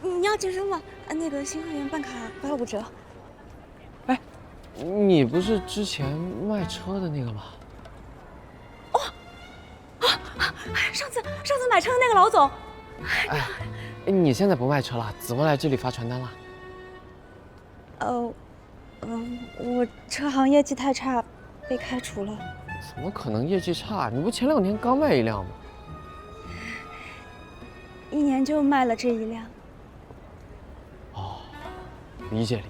你要健身吗？那个新会员办卡8个5折。哎，你不是之前卖车的那个吗？哦，上次买车的那个老总。哎，你现在不卖车了，怎么来这里发传单了？我车行业绩太差，被开除了。怎么可能业绩差？你不前2天刚卖1辆吗？1年就卖了这1辆。哦，理解。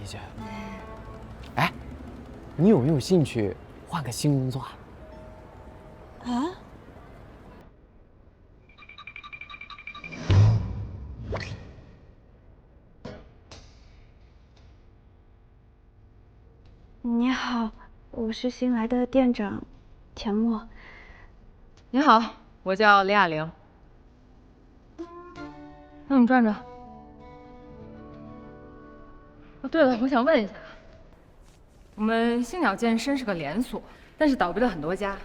哎，你有没有兴趣换个新工作啊？啊？你好，我是新来的店长，田墨。你好，我叫李雅玲。你转转。哦，对了，我想问一下，我们星鸟健身是个连锁，但是倒闭了很多家，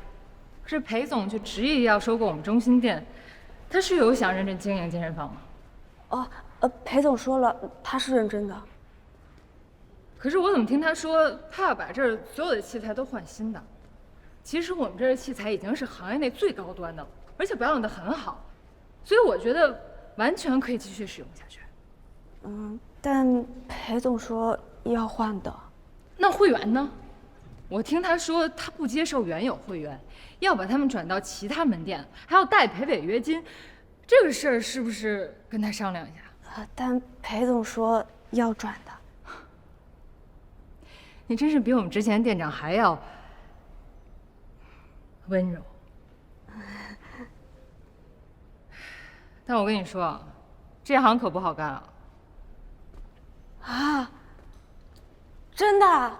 可是裴总却执意要收购我们中心店，他是有想认真经营健身房吗？裴总说了，他是认真的。可是我怎么听他说，他要把这儿所有的器材都换新的？其实我们这儿的器材已经是行业内最高端的了，而且保养得很好，所以我觉得完全可以继续使用下去。但裴总说要换的。那会员呢？我听他说他不接受原有会员，要把他们转到其他门店，还要代赔违约金。这个事儿是不是跟他商量一下？但裴总说要转的。你真是比我们之前店长还要温柔。但我跟你说，这行可不好干啊。啊？真的？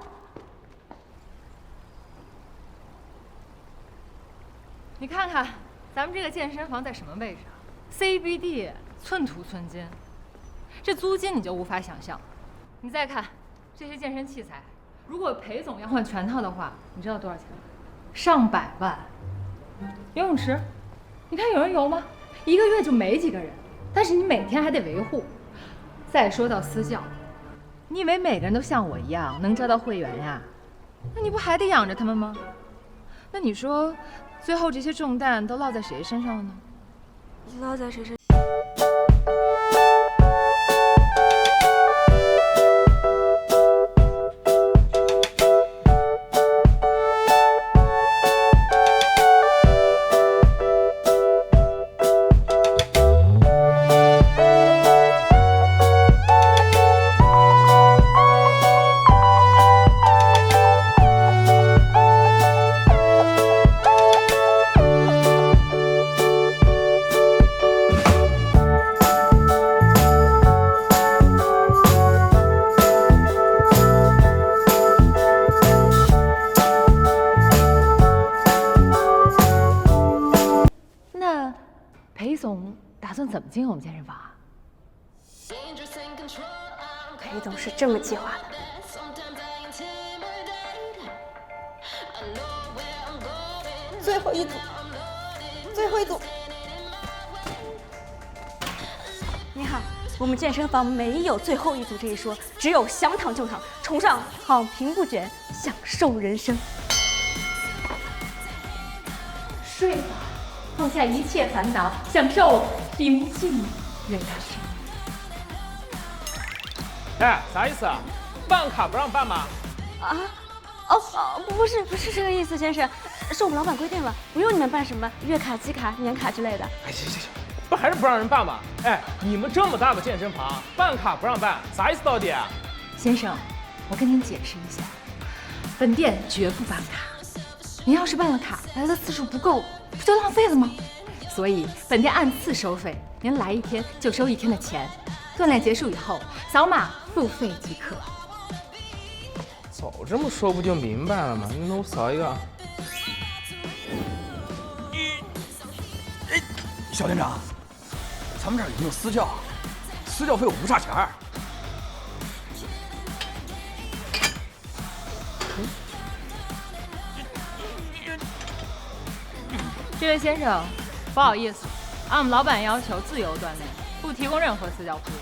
你看看，咱们这个健身房在什么位置啊 ？CBD， 寸土寸金，这租金你就无法想象。你再看这些健身器材，如果裴总要换全套的话，你知道多少钱吗？上百万。游泳池，你看有人游吗？一个月就没几个人，但是你每天还得维护。再说到私教，你以为每个人都像我一样能招到会员呀？那你不还得养着他们吗？那你说，最后这些重担都落在谁身上了呢？落在谁身上？想怎么进我们健身房啊？裴总是这么计划的。最后一组，最后一组。你好，我们健身房没有最后一组这一说，只有想躺就躺，崇尚躺平不卷，享受人生。睡吧，放下一切烦恼，享受平静人生。哎，啥意思啊？办卡不让办吗？不是这个意思，先生，是我们老板规定了，不用你们办什么月卡、季卡、年卡之类的。哎，行，不还是不让人办吗？哎，你们这么大个健身房，办卡不让办，啥意思到底啊？先生，我跟您解释一下，本店绝不办卡。您要是办了卡，来的次数不够，不就浪费了吗？所以本店按次收费，您来1天就收1天的钱。锻炼结束以后，扫码付费即可。早这么说不就明白了吗？那我扫一个。小店长，咱们这儿有没有私教？私教费我不差钱儿。这位先生，不好意思，按我们老板要求自由锻炼，不提供任何私教服务。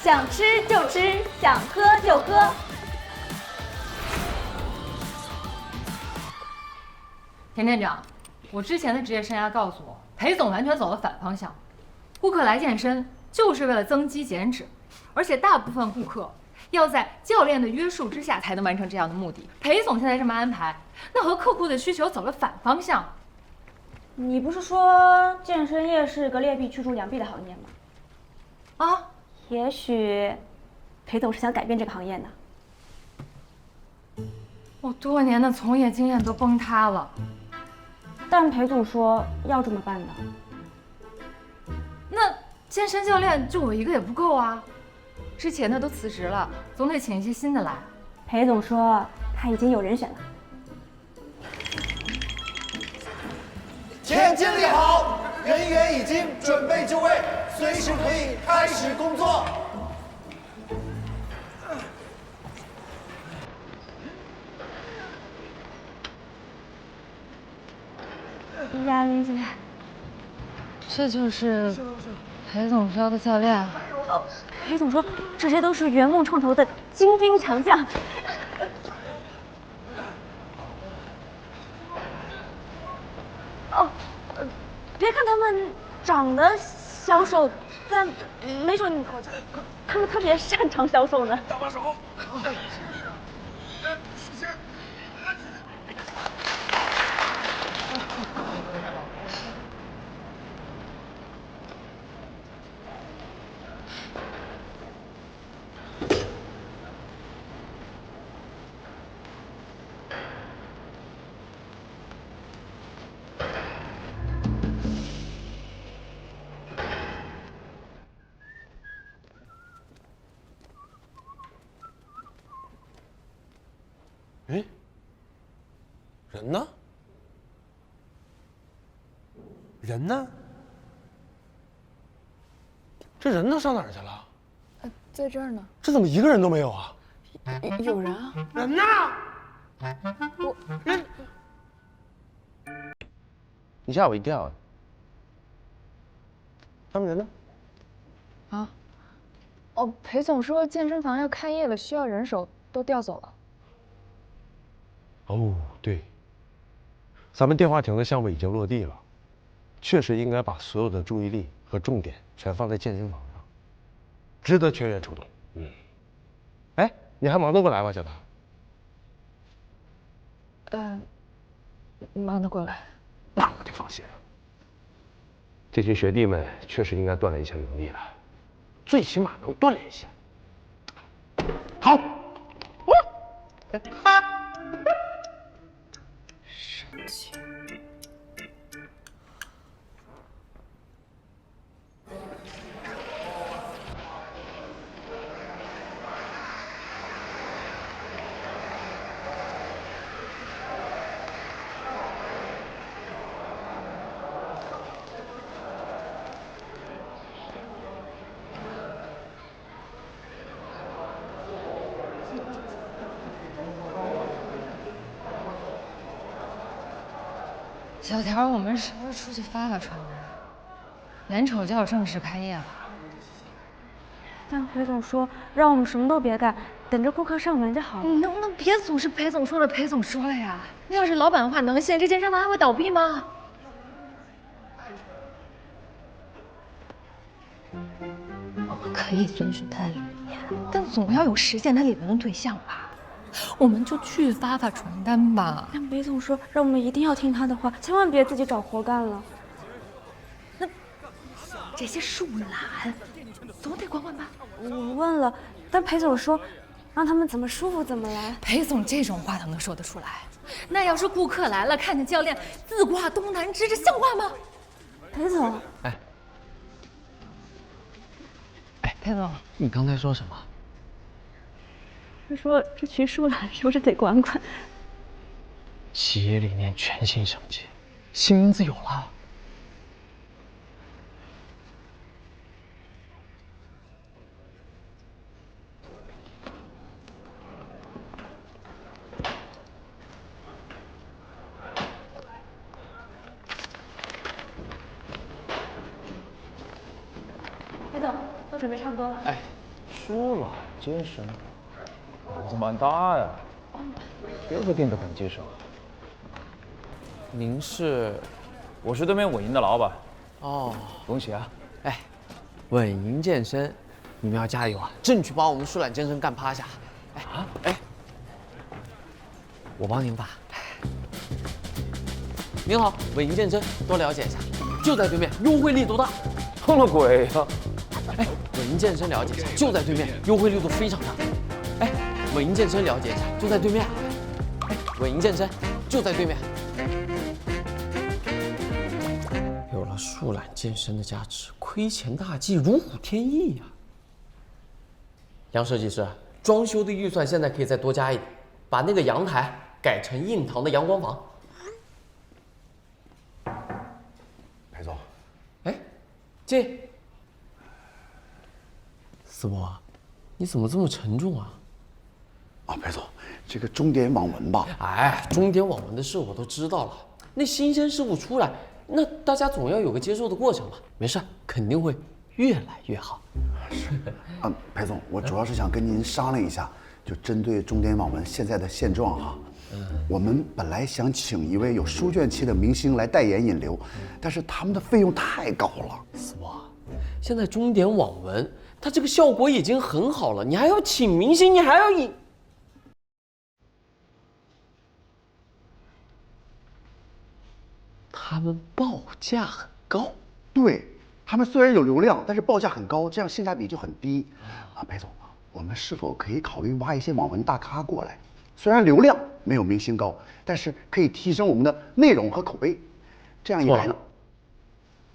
想吃就吃，想喝就喝。田店长，我之前的职业生涯告诉我，裴总完全走了反方向。顾客来健身就是为了增肌减脂，而且大部分顾客要在教练的约束之下才能完成这样的目的。裴总现在这么安排，那和客户的需求走了反方向。你不是说健身业是个劣币驱逐良币的行业吗？啊？也许裴总是想改变这个行业呢。我多年的从业经验都崩塌了。但裴总说要这么办的。那健身教练就我一个也不够啊，之前的都辞职了，总得请一些新的来。裴总说他已经有人选了。田经理好，人员已经准备就位，随时可以开始工作。亚玲姐，这就是裴总招的教练。裴总说这些都是圆梦创投的精兵强将。别看他们长得消瘦，但没准他们特别擅长销售呢。搭把手。哎，人呢？人呢？这人呢？上哪儿去了？在这儿呢。这怎么一个人都没有啊？有人啊！人呢？人，你吓我一跳啊！他们人呢？啊？哦，裴总说健身房要开业了，需要人手，都调走了。哦，对，咱们电话亭的项目已经落地了，确实应该把所有的注意力和重点全放在健身房上，值得全员出动。哎，你还忙得过来吗，小达？忙得过来。那我就放心了。这群学弟们确实应该锻炼一下能力了，最起码能锻炼一下。好，神经。小条，我们什么时候出去发传单？眼瞅就要正式开业了。但裴总说让我们什么都别干，等着顾客上门就好了。你能不能别总是裴总说了裴总说了呀？那要是老板的话能信，这健身房还会倒闭吗？我们可以遵循他的理念，但总要有实现他理论的对象吧？我们就去发传单吧。但裴总说让我们一定要听他的话，千万别自己找活干了。那这些树懒总得管管吧？我问了，但裴总说让他们怎么舒服怎么来。裴总这种话他能说得出来？那要是顾客来了，看见教练自挂东南枝，这像话吗？裴总，裴总，你刚才说什么？他说这群树懒是不是得管管？企业理念全新升级，新名字有了。裴总，都准备差不多了。哎，舒懒健身，胆子蛮大呀，别个店都敢接手。您是？我是对面稳赢的老板，哦，恭喜啊！哎，稳赢健身，你们要加油啊！争取把我们舒懒健身干趴下。哎，我帮您发。您好，稳赢健身，多了解一下，就在对面，优惠力度大。碰了鬼呀！哎，稳赢健身了解一下，就在对面，优惠力度非常大。哎，稳赢健身了解一下，就在对面。哎，稳赢健身就在对面。有了舒懒健身的加持，亏钱大计如虎添翼呀！杨设计师，装修的预算现在可以再多加一点，把那个阳台改成印堂的阳光房。裴总，哎，进。思博，你怎么这么沉重啊？啊，裴总，这个钟点网文吧，哎，钟点网文的事我都知道了。那新鲜事物出来，那大家总要有个接受的过程吧？没事，肯定会越来越好。啊，裴总，我主要是想跟您商量一下，就针对钟点网文现在的现状哈。我们本来想请一位有书卷气的明星来代言引流，但是他们的费用太高了。思博，现在钟点网文它这个效果已经很好了，你还要请明星，你还要引。他们报价很高，对，他们虽然有流量，但是报价很高，这样性价比就很低。啊，裴总，我们是否可以考虑挖一些网文大咖过来？虽然流量没有明星高，但是可以提升我们的内容和口碑，这样一来呢，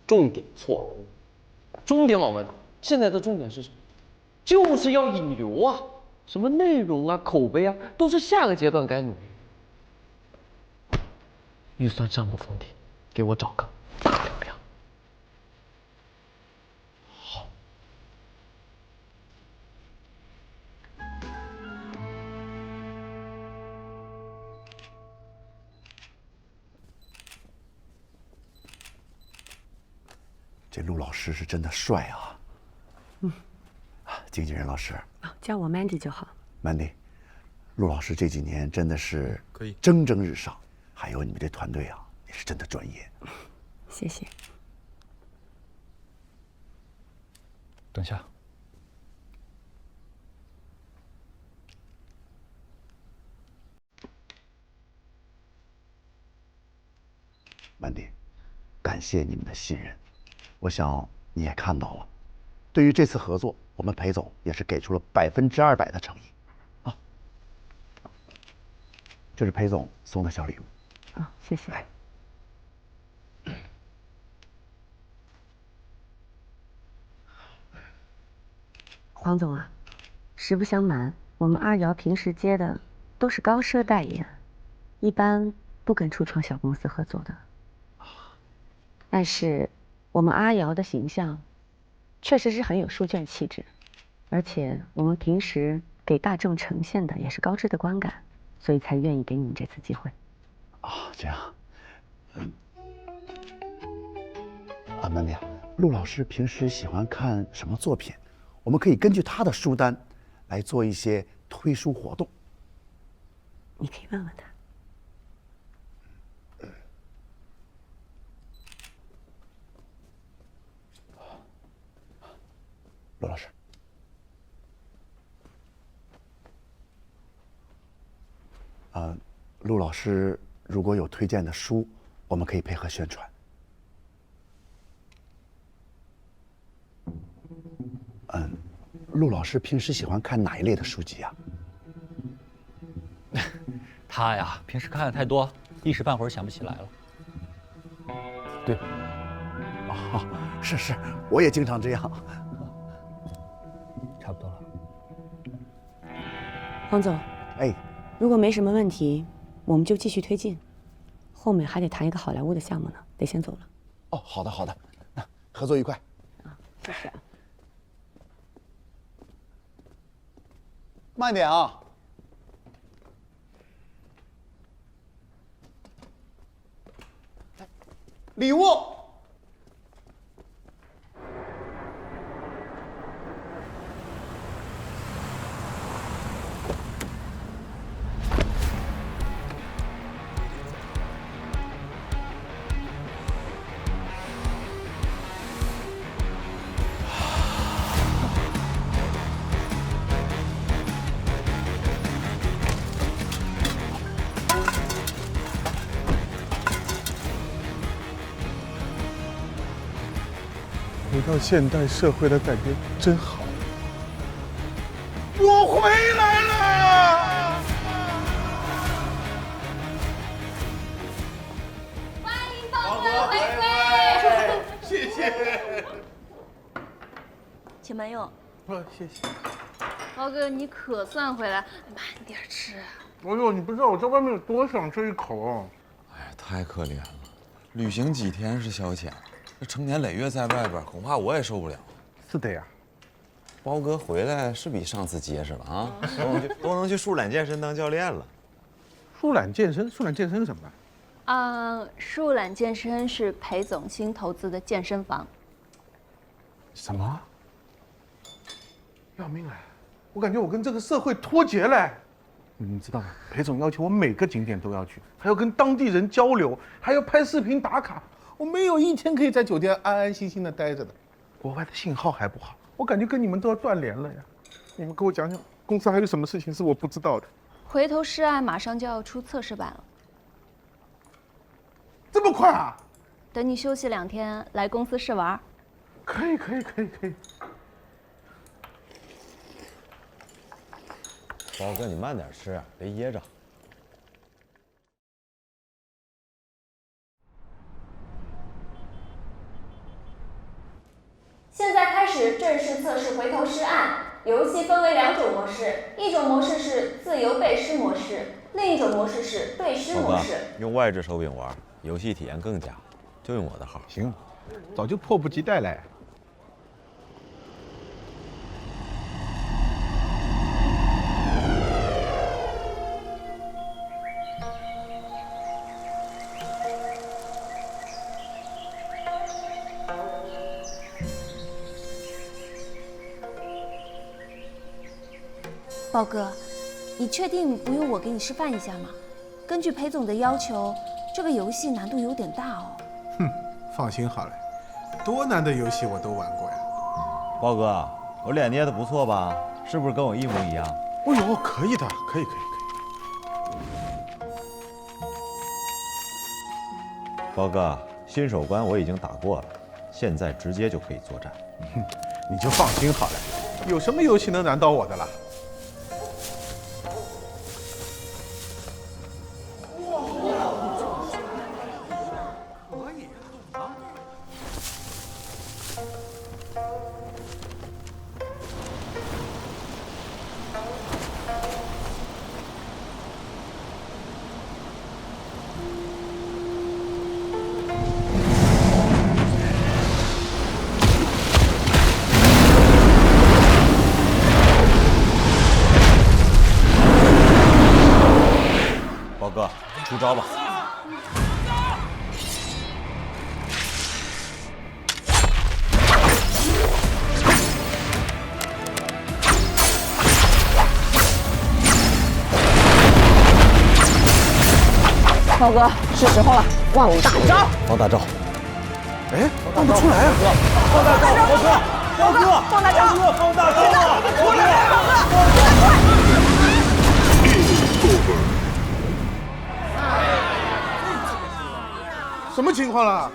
重点错了。钟点网文现在的重点是什么？就是要引流啊，什么内容啊、口碑啊，都是下个阶段该努力。预算上不封顶，给我找个大流量。好。这陆老师是真的帅啊！经纪人老师啊，叫我 Mandy 就好。Mandy，陆老师这几年真的是蒸蒸日上，还有你们这团队啊，也是真的专业。谢谢。等下。Mandy，感谢你们的信任，我想你也看到了，对于这次合作，我们裴总也是给出了200%的诚意。啊，这是裴总送的小礼物。啊，谢谢。黄总啊，实不相瞒，我们阿瑶平时接的都是高奢代言，一般不跟初创小公司合作的。但是我们阿瑶的形象确实是很有书卷气质，而且我们平时给大众呈现的也是高质的观感，所以才愿意给你们这次机会。啊，这样。曼迪啊，陆老师平时喜欢看什么作品？我们可以根据他的书单来做一些推书活动。你可以问问他。陆老师，陆老师如果有推荐的书，我们可以配合宣传。陆老师平时喜欢看哪一类的书籍啊？他呀，平时看的太多，一时半会儿想不起来了。对，是，我也经常这样。差不多了。黄总，哎，如果没什么问题，我们就继续推进。后面还得谈一个好莱坞的项目呢，得先走了。哦，好的，那合作愉快。啊，谢谢啊。慢点啊！礼物。回到现代社会的感觉真好。我回来了！欢迎宝哥回归！谢谢。请慢用。谢谢。包哥，你可算回来，慢点吃。哎呦，你不知道我在外面有多想这一口啊！哎，太可怜了，旅行几天是消遣，这成年累月在外边，恐怕我也受不了。是的呀。包哥回来是比上次结实了啊，都能去树懒健身当教练了。树懒健身是什么？树懒健身是裴总新投资的健身房。什么？要命了！我感觉我跟这个社会脱节了。你知道吗？裴总要求我每个景点都要去，还要跟当地人交流，还要拍视频打卡。我没有一天可以在酒店安安心心的待着的。国外的信号还不好，我感觉跟你们都要断联了呀。你们给我讲讲，公司还有什么事情是我不知道的？回头是岸马上就要出测试版了。这么快啊？等你休息2天来公司试玩。可以。包哥，你慢点吃，别噎着。现在开始正式测试回头是岸。游戏分为2种模式，一种模式是自由背诗模式，另一种模式是对诗模式。用外置手柄玩，游戏体验更佳。就用我的号。行，早就迫不及待了。豹哥，你确定不用我给你示范一下吗？根据裴总的要求，这个游戏难度有点大哦。放心好了，多难的游戏我都玩过呀。包哥，我脸捏得不错吧？是不是跟我一模一样？哦呦，可以的，可以。包哥，新手关我已经打过了，现在直接就可以作战。你就放心好了，有什么游戏能难倒我的啦？宝哥，出招吧！豹哥，是时候了，放大招！放大招！哎，放不出来啊！放大招，宝哥，宝哥，放大招！宝哥，放大招啊！出来，豹哥，出来，快！什么情况了？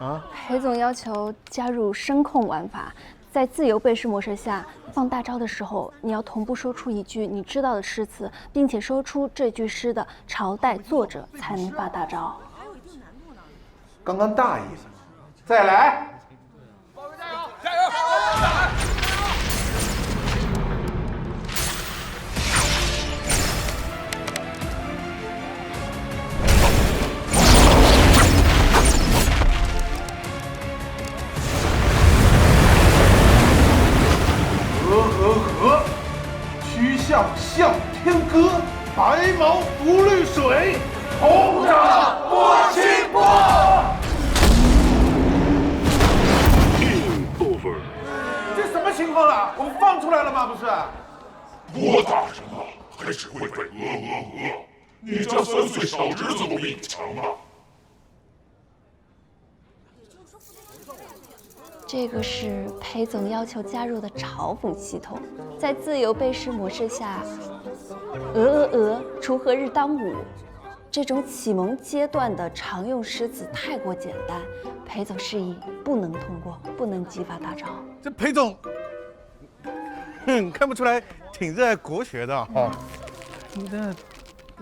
啊？裴总要求加入声控玩法，在自由背诗模式下，放大招的时候，你要同步说出一句你知道的诗词，并且说出这句诗的朝代、作者，才能发大招。刚刚大意思，再来。加油！加油！和，曲项向天歌，白毛浮绿水，红掌拨清波。这什么情况了？我们放出来了吗？不是。多大人了，还只会背你家3岁小侄子都比你强吗？这个是裴总要求加入的嘲讽系统，在自由背诗模式下，锄禾日当午，这种启蒙阶段的常用诗词太过简单，裴总示意不能通过，不能激发大招。这裴总，看不出来挺热爱国学的哦。那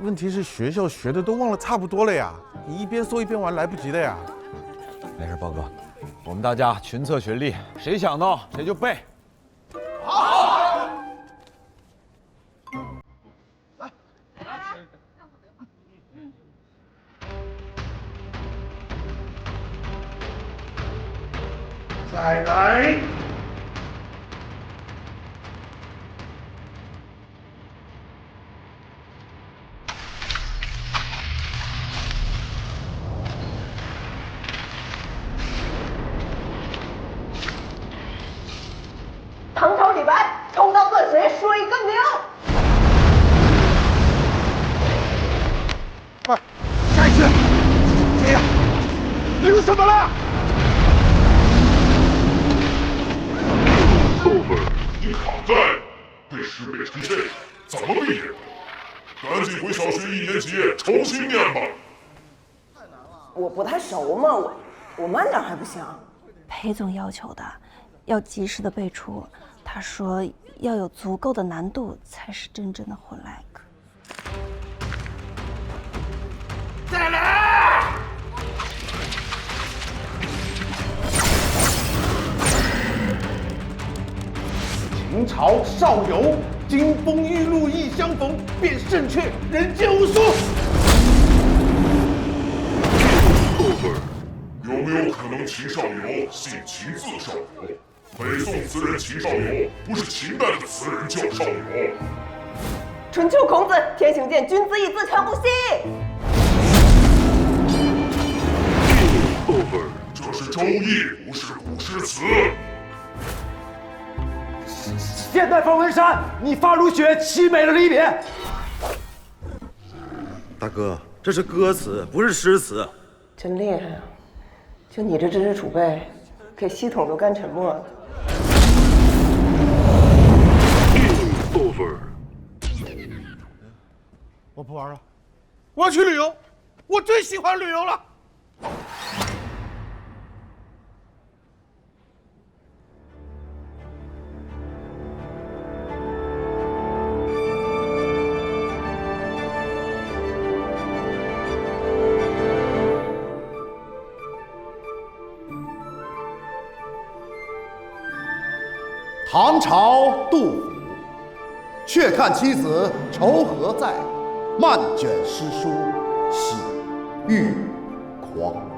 问题是学校学的都忘了差不多了呀，你一边说一边玩来不及的呀。没事，豹哥。我们大家群策群力，谁想到谁就背。好。再来。唐朝李白，抽刀断水，水更流。快，下一次。这样，留什么了？你躺在，被诗背成这样，怎么毕业？赶紧回小学1年级重新念吧。我不太熟嘛，我慢点还不行？裴总要求的，要及时的背出。他说要有足够的难度，才是真正的混 like。再来！秦朝少游，金风玉露一相逢，便胜却人间无数。有没有可能秦少游姓秦字少游？北宋词人秦少游不是秦代的词人叫少游。春秋孔子，天行健，君子以自强不息。这是周易，不是古诗词。现代风纹衫，你发如雪，凄美了离别。大哥，这是歌词，不是诗词。真厉害啊！就你这知识储备，给系统都干沉默了。我不玩了，我要去旅游，我最喜欢旅游了。唐朝杜甫，却看妻子愁何在，漫卷诗书喜欲狂。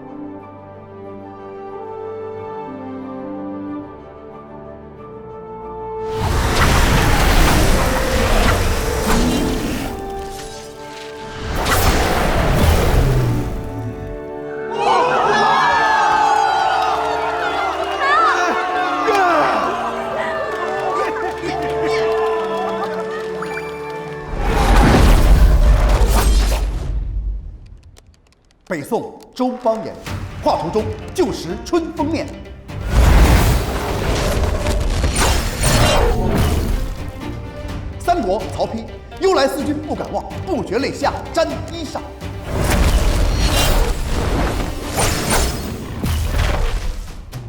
北宋周邦彦，画图中旧时春风面。三国曹丕，忧来思君不敢忘，不觉泪下沾衣裳。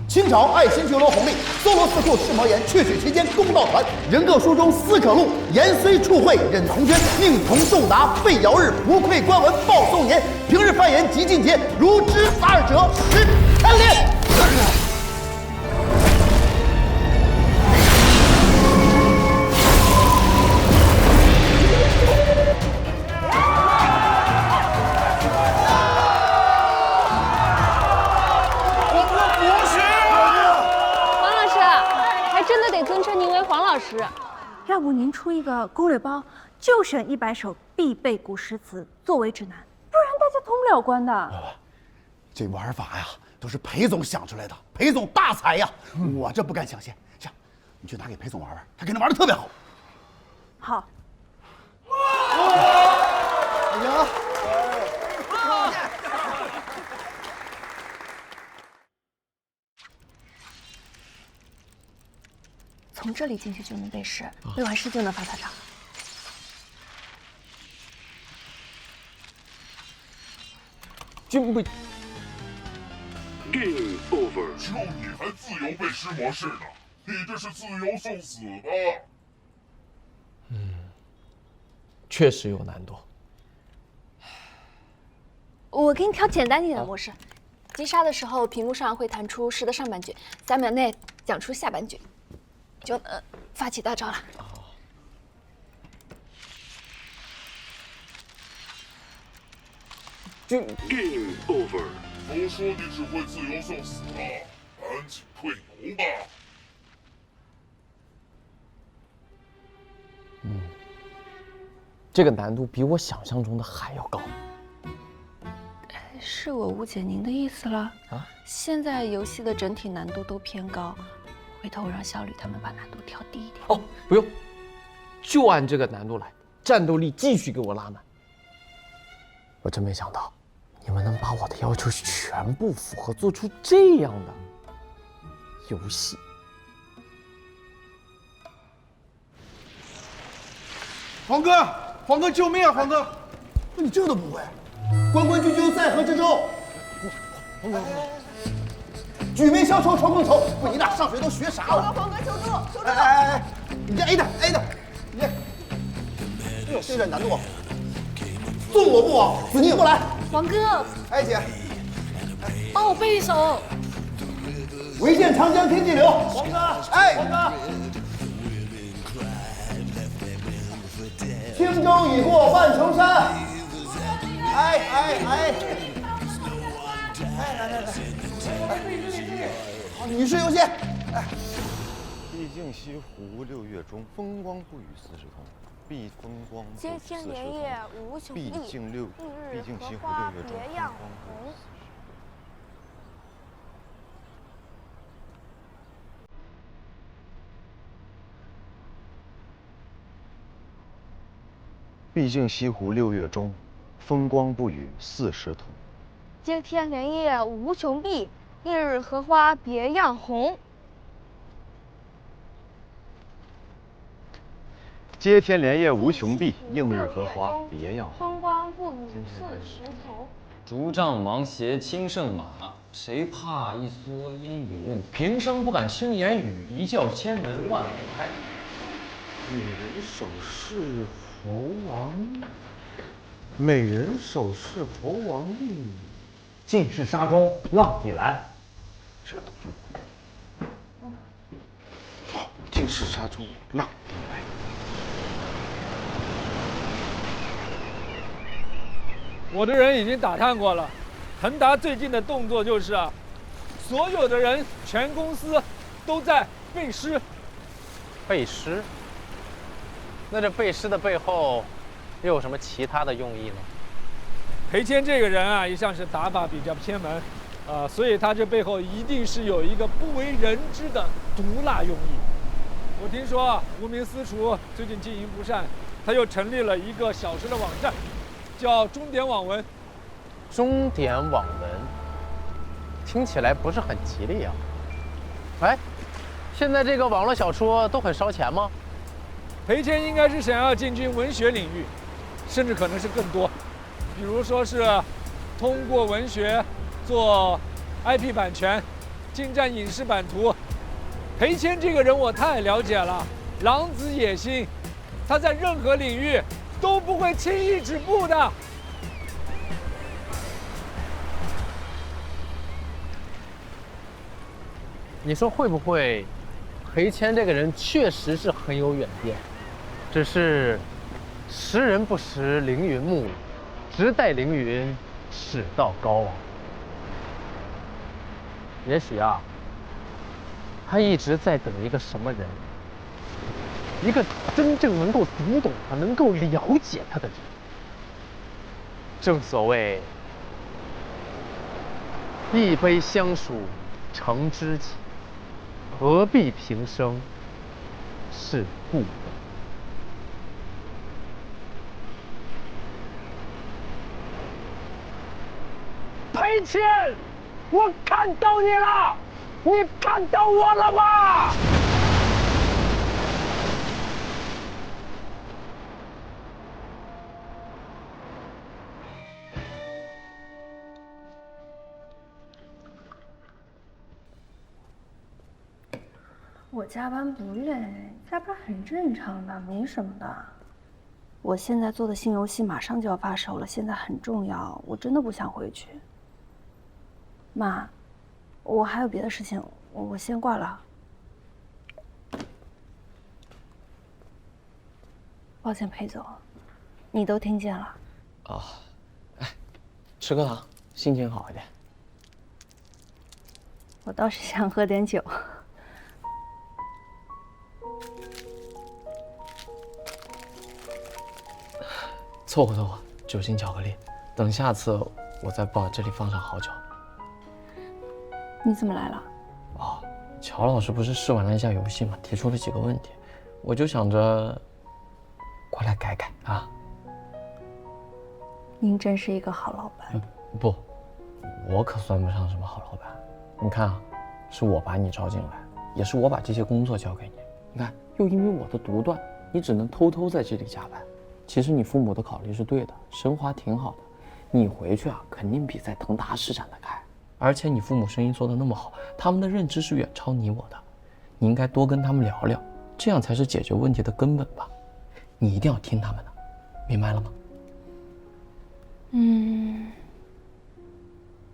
清朝爱新觉罗弘历，搜罗四库释魔言，确取其间公道传。人各书中思可录，言虽处会忍从捐。命同仲达废尧日，不愧官文报宋年。平日犯言极尽节，如之二者十参连。要不您出一个攻略包，就选100首必备古诗词作为指南，不然大家通不了关的。这玩法呀，都是裴总想出来的，裴总大才呀，我这不敢想象。行，你去拿给裴总玩玩，他肯定玩的特别好。好。哎呀！从这里进去就能背诗，背完诗就能发法杖。君不 Game over。就你还自由背诗模式呢？你这是自由送死吧？确实有难度。我给你调简单一点的模式，击杀的时候屏幕上会弹出诗的上半句，3秒内讲出下半句。就能发起大招了。Game over。都说你只会自由送死了，赶紧退游吧。这个难度比我想象中的还要高。是我误解您的意思了啊？现在游戏的整体难度都偏高。回头我让小吕他们把难度调低一点。哦，不用，就按这个难度来，战斗力继续给我拉满。我真没想到，你们能把我的要求全部符合，做出这样的游戏。黄哥，黄哥，救命啊！黄哥，你这都不会？关关雎鸠，在河之洲。黄哥。举眉消愁愁更愁，不，你俩上学都学啥了？黄哥，求助！求助！哎，你这 A 的，你这，哎呦，这有点难度。纵我不往，子逆过来。黄哥，哎姐，帮我背一首。唯见长江天际流。黄哥，哎，黄哥。轻舟已过万重山。哎，好，女士优先。毕竟西湖6月中，风光不与40同。避风光不与40同。接天莲叶无穷碧，毕竟西湖6月中，风光不与40同。毕竟西湖6月中，风光不与40同。接天莲叶无穷碧，映日荷花别样红。接天莲叶无穷碧，映日荷花别样红。风光不与40同。竹杖芒鞋轻胜马，谁怕一蓑烟雨？平生不敢轻言语，一叫千门万户开。美人手是佛王，美人手是佛王令。尽是沙中浪里来。这正式杀出浪地来。我的人已经打探过了，恒达最近的动作就是所有的人，全公司都在背诗。背诗？那这背诗的背后又有什么其他的用意呢？裴谦这个人一向是打法比较偏门，所以他这背后一定是有一个不为人知的毒辣用意。我听说无名私厨最近经营不善，他又成立了一个小说的网站，叫钟点网文。钟点网文听起来不是很吉利啊。哎，现在这个网络小说都很烧钱吗？裴谦应该是想要进军文学领域，甚至可能是更多，比如说是通过文学做 IP 版权，进占影视版图。裴谦这个人我太了解了，狼子野心，他在任何领域都不会轻易止步的。你说会不会，裴谦这个人确实是很有远见，只是识人不识凌云木，直待凌云始道高啊。也许他一直在等一个什么人，一个真正能够读懂他、能够了解他的人。正所谓，一杯相属成知己，何必平生是故人。裴谦，我看到你了，你看到我了吗？我加班不累，加班很正常的，没什么的。我现在做的新游戏马上就要发售了，现在很重要，我真的不想回去。妈，我还有别的事情，我先挂了。抱歉，裴总，你都听见了。吃个糖，心情好一点。我倒是想喝点酒。凑合凑合，酒心巧克力。等下次我再把这里放上好酒。你怎么来了？乔老师不是试玩了一下游戏嘛，提出了几个问题，我就想着过来改改啊。您真是一个好老板。不，我可算不上什么好老板。你看是我把你招进来，也是我把这些工作交给你。你看，又因为我的独断，你只能偷偷在这里加班。其实你父母的考虑是对的，申花挺好的，你回去肯定比在腾达施展得开。而且你父母生意做得那么好，他们的认知是远超你我的，你应该多跟他们聊聊，这样才是解决问题的根本吧。你一定要听他们的，明白了吗？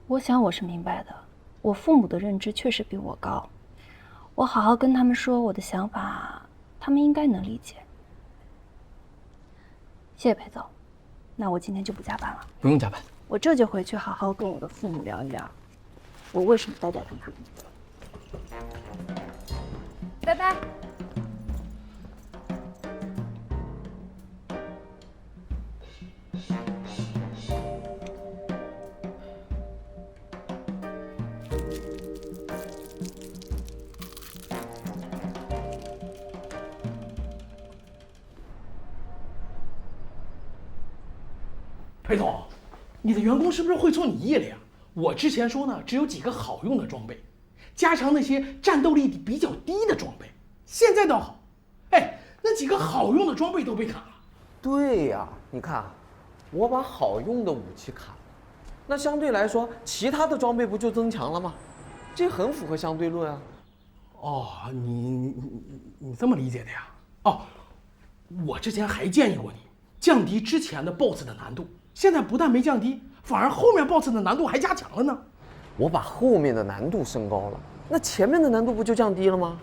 我想我是明白的，我父母的认知确实比我高，我好好跟他们说我的想法，他们应该能理解。谢谢裴总，那我今天就不加班了。不用加班，我这就回去好好跟我的父母聊一聊，我为什么待在腾达。拜拜。裴总，你的员工是不是会错你意了呀？我之前说呢，只有几个好用的装备，加强那些战斗力比较低的装备。现在倒好，那几个好用的装备都被砍了。对呀，你看，我把好用的武器砍了，那相对来说，其他的装备不就增强了吗？这很符合相对论啊。你这么理解的呀？我之前还建议过你降低之前的 BOSS 的难度。现在不但没降低，反而后面 BOSS 的难度还加强了呢。我把后面的难度升高了，那前面的难度不就降低了吗？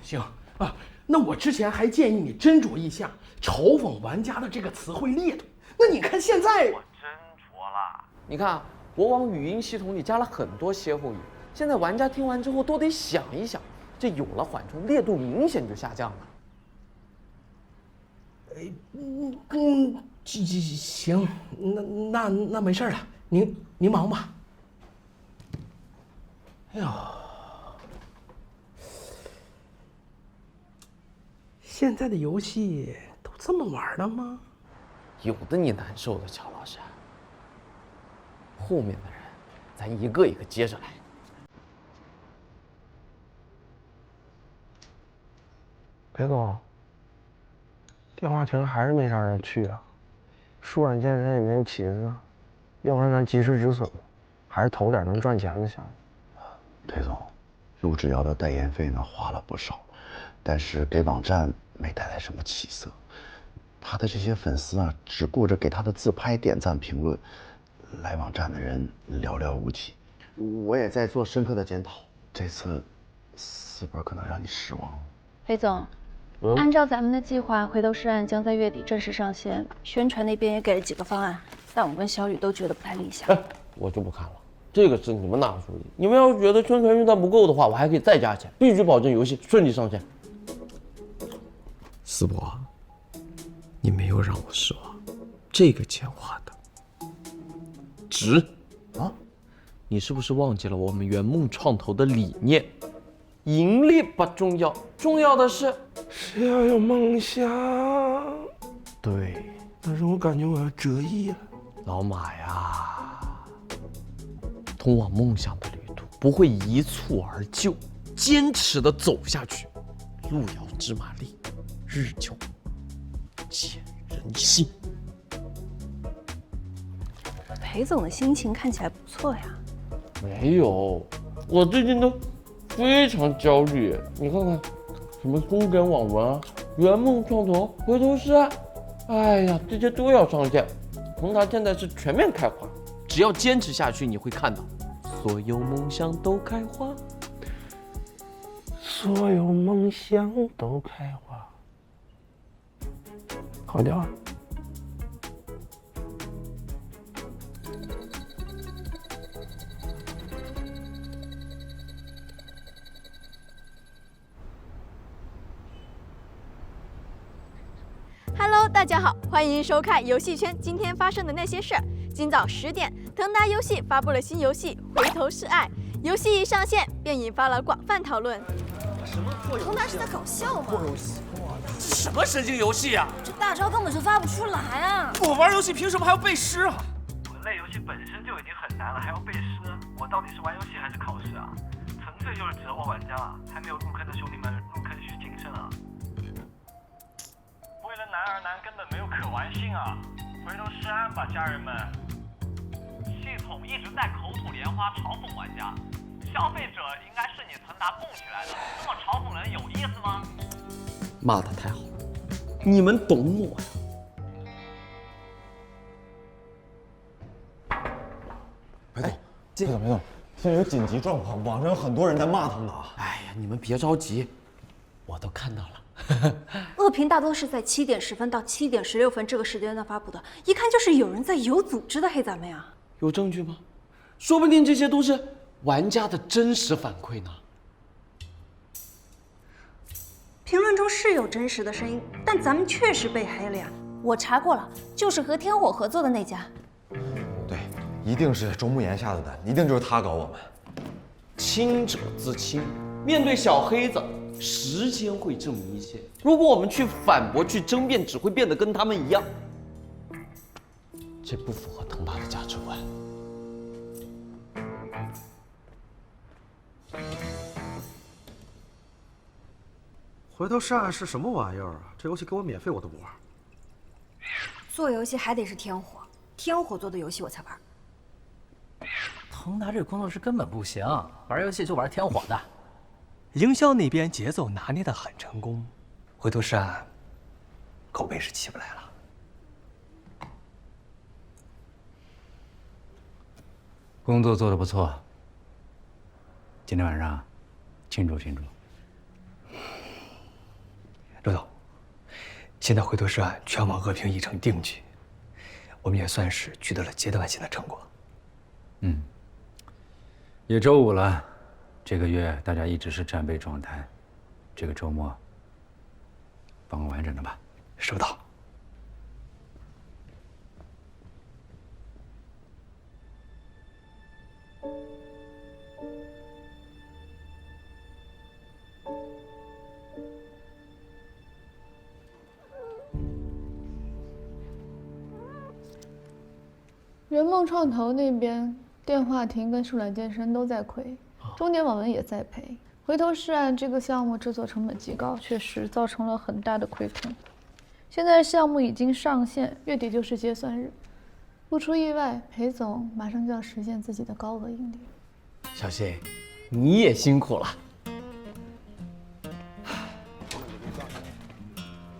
行啊，那我之前还建议你斟酌一下嘲讽玩家的这个词汇烈度。那你看现在，我斟酌了。你看啊，国王语音系统里加了很多歇后语，现在玩家听完之后都得想一想，这有了缓冲，烈度明显就下降了。行，那没事了，您忙吧。哎呀，现在的游戏都这么玩的吗？有的你难受的，乔老师。后面的人，咱一个一个接着来。裴总，电话亭还是没啥人去啊，数软健身也没人骑着，要不然咱及时止损吧，还是投点能赚钱的项目。裴总，入职瑶的代言费呢花了不少，但是给网站没带来什么起色。他的这些粉丝啊，只顾着给他的自拍点赞评论，来网站的人寥寥无几。我也在做深刻的检讨，这次4本可能让你失望。裴总。按照咱们的计划，回头是岸将在月底正式上线，宣传那边也给了几个方案，但我跟小雨都觉得不太理想。我就不看了，这个是你们拿的主意。你们要是觉得宣传预算不够的话，我还可以再加钱，必须保证游戏顺利上线。思博，你没有让我失望，这个钱花的值啊！你是不是忘记了我们圆梦创投的理念？盈利不重要，重要的是要有梦想。对，但是我感觉我要折翼了。老马呀，通往梦想的旅途不会一蹴而就，坚持的走下去，路遥知马力，日久见人心。裴总的心情看起来不错呀。没有，我最近都非常焦虑。你看看，什么公点网文啊、圆梦创投、回头是岸，哎呀，这些都要上线。宏达现在是全面开花，只要坚持下去，你会看到所有梦想都开花，所有梦想都开花。好调啊！Hello， 大家好，欢迎收看游戏圈今天发生的那些事儿。今早10点，腾达游戏发布了新游戏《回头是岸》，游戏一上线便引发了广泛讨论。什么破游戏？腾达是在搞笑吗？破游戏！这什么神经游戏啊？这大招根本就发不出来啊！我玩游戏凭什么还要背诗啊？文类游戏本身就已经很难了，还要背诗，我到底是玩游戏还是考试啊？纯粹就是折磨玩家啊！还没有入坑的兄弟们，入坑需谨慎啊！为了男儿男根本没有可玩性啊！回头是岸吧，家人们！系统一直在口吐莲花嘲讽玩家，消费者应该是你腾达供起来的，这么嘲讽人有意思吗？骂得太好了，你们懂我呀！裴总，现在有紧急状况，网上有很多人在骂腾达。哎呀，你们别着急，我都看到了。恶评大多是在7点10分到7点16分这个时间段发布的，一看就是有人在有组织的黑咱们呀。有证据吗？说不定这些都是玩家的真实反馈呢。评论中是有真实的声音，但咱们确实被黑了呀。我查过了，就是和天火合作的那家。对，一定是周慕言下的单，一定就是他搞我们。清者自清，面对小黑子，时间会证明一切。如果我们去反驳、去争辩，只会变得跟他们一样。这不符合腾达的价值观。回头是岸是什么玩意儿啊？这游戏给我免费我都不玩。做游戏还得是天火，天火做的游戏我才玩。腾达这工作室根本不行，玩游戏就玩天火的。营销那边节奏拿捏得很成功，回头是岸口碑是起不来了。工作做得不错，今天晚上庆祝庆祝。陆总，现在回头是岸全网恶评已成定局，我们也算是取得了阶段性的成果。嗯，也周5了，这个月大家一直是战备状态，这个周末帮个完整的吧。收到。圆梦创投那边，电话亭跟树懒健身都在亏，中点网文也在赔。回头是岸这个项目制作成本极高，确实造成了很大的亏空。现在项目已经上线，月底就是结算日，不出意外，裴总马上就要实现自己的高额盈利。小新，你也辛苦了。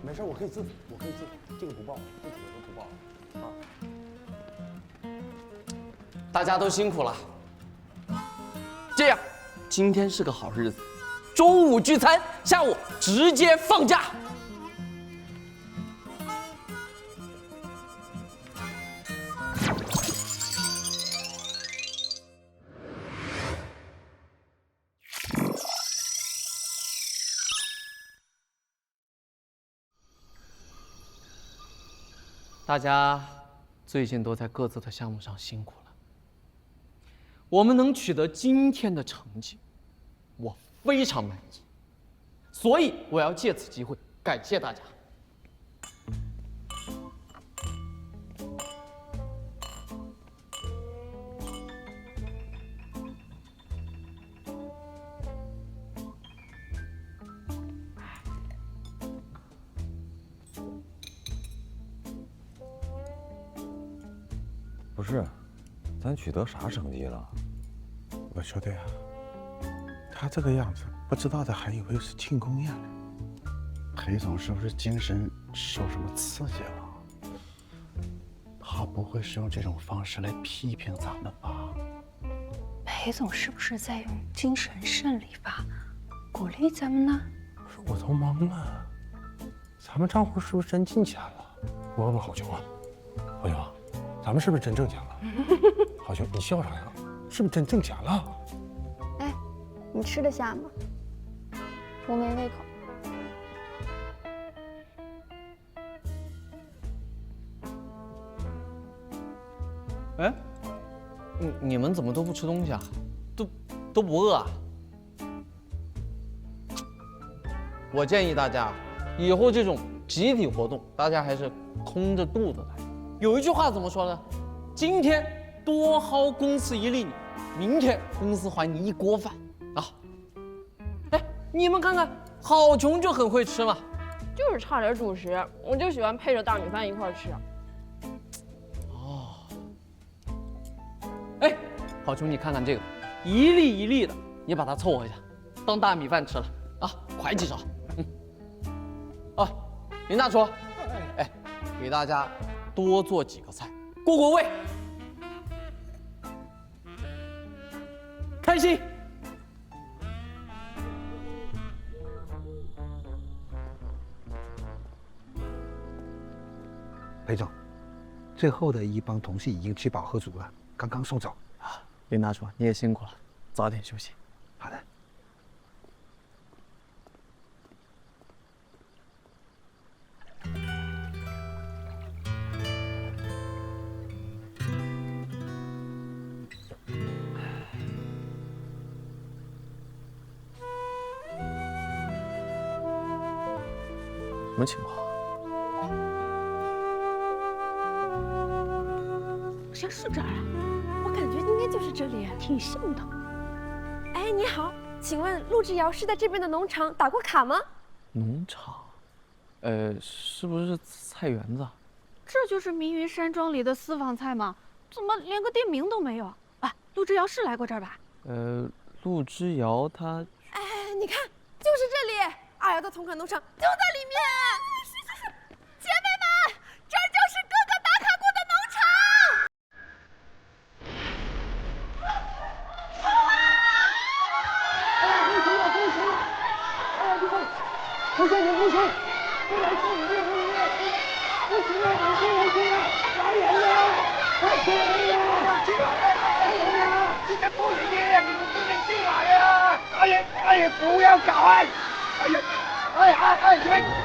没事，我可以自负，这个不报，这几个都不报啊。大家都辛苦了。这样，今天是个好日子，中午聚餐，下午直接放假。大家最近都在各自的项目上辛苦了。我们能取得今天的成绩，我非常满意，所以我要借此机会感谢大家。不是，咱取得啥成绩了？我说的呀，他这个样子，不知道的还以为是庆功宴呢。裴总是不是精神受什么刺激了？他不会是用这种方式来批评咱们吧？裴总是不是在用精神胜利法鼓励咱们呢？我都懵了，咱们账户是不是真进钱了？我问郝琼啊，郝琼，咱们是不是真挣钱了？郝琼，你笑啥呀？是不是真挣钱了？哎，你吃得下吗？我没胃口。哎，你们怎么都不吃东西啊？都不饿啊？我建议大家，以后这种集体活动，大家还是空着肚子来。有一句话怎么说呢？今天多薅公司一粒米，明天公司还你一锅饭啊！哎，你们看看，郝琼就很会吃嘛。就是差点主食，我就喜欢配着大米饭一块吃。哦。哎，郝琼，你看看这个，一粒一粒的，你把它凑合一下，当大米饭吃了啊！快几勺。啊，林大厨，哎，给大家多做几个菜，过过胃，开心。裴总，最后的一帮同事已经吃饱喝足了，刚刚送走。啊，林大厨，你也辛苦了，早点休息。好的。什么情况？好像是这儿啊，我感觉应该就是这里，挺像的。哎，你好，请问陆之遥是在这边的农场打过卡吗？农场？是不是菜园子？这就是明云山庄里的私房菜吗？怎么连个店名都没有？啊，陆之遥是来过这儿吧？陆之遥他……哎，你看，就是这里。2瑶的同款农场就在里面，姐妹们，这就是哥哥打卡过的农场。哎，爷爷，你们不能进来呀！哎呀，不要搞啊！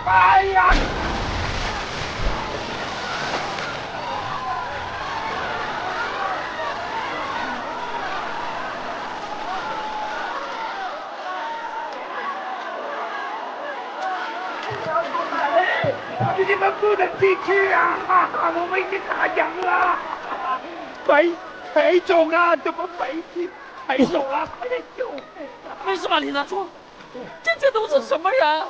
哎呀！你们不能进去啊！我们已经打烊了。裴总啊，怎么没进？裴总啊，快点救！没事吧，李楠说，这都是什么人？